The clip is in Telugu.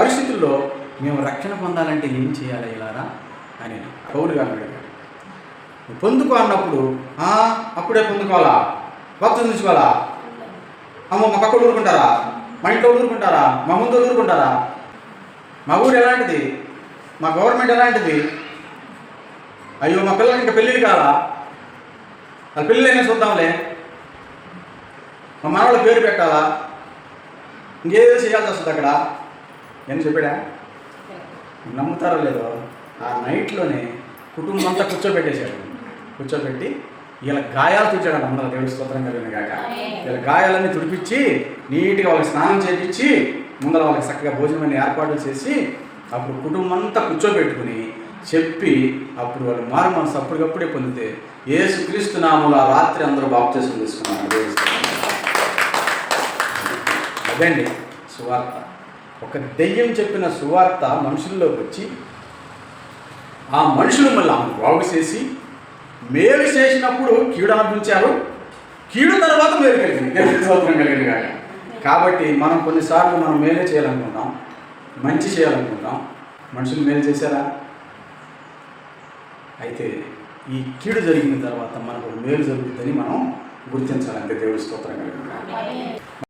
పరిస్థితుల్లో మేము రక్షణ పొందాలంటే ఏం చేయాలి ఇలారా అని పౌలు గారు అడిగారు. పొందుకో అన్నప్పుడు అప్పుడే పొందుకోవాలా, భక్తులు తీసుకోవాలా, అమ్మ మా పక్కడు ఊరుకుంటారా, మా ఇంట్లో ఊరుకుంటారా, మా ముందు ఊరుకుంటారా, మా ఊరు ఎలాంటిది, మా గవర్నమెంట్ ఎలాంటిది, అయ్యో మా పిల్లలకి ఇంకా పెళ్ళిళ్ళు కాదా, వాళ్ళ పెళ్ళిళ్ళైనా చూద్దాంలే, మా మనవాళ్ళ పేరు పెట్టాలా, ఇంకేదో చేయాల్సి వస్తుంది అక్కడ అని చెప్పాడా? నమ్ముతారో లేదో, ఆ నైట్లోనే కుటుంబం అంతా కూర్చోబెట్టి ఇలా గాయాలు తుడిచాడు. అందరూ దేవుడి స్తోత్రం కలిగిన కాక ఇలా గాయాలన్నీ తుడిపించి నీట్గా వాళ్ళకి స్నానం చేయించి ముందర వాళ్ళకి చక్కగా భోజనం అన్ని ఏర్పాట్లు చేసి అప్పుడు కుటుంబం అంతా కూర్చోబెట్టుకుని చెప్పి అప్పుడు వాళ్ళు మారు మనసు అప్పటికప్పుడే పొందితే యేసుక్రీస్తు నామములో ఆ రాత్రి అందరూ బాప్తిసం తీసుకున్నారు. దేవుడి స్తోత్రం. అదండి సువార్త. ఒక దెయ్యం చెప్పిన సువార్త మనుషుల్లోకి వచ్చి ఆ మనుషులు మళ్ళీ ఆమెను బాగు చేసి మేలు చేసినప్పుడు కీడు అనిపించారు, కీడు తర్వాత మేలు కలిగింది. స్తోత్రం కలిగింది కాక. కాబట్టి మనం కొన్నిసార్లు మనం మేలే చేయాలనుకుంటాం, మంచి చేయాలనుకుంటాం. మనుషులు మేలు చేశారా? అయితే ఈ కీడు జరిగిన తర్వాత మనకు మేలు జరుగుతుందని మనం గుర్తించాలంటే దేవుడి స్తోత్రం కలిగింది.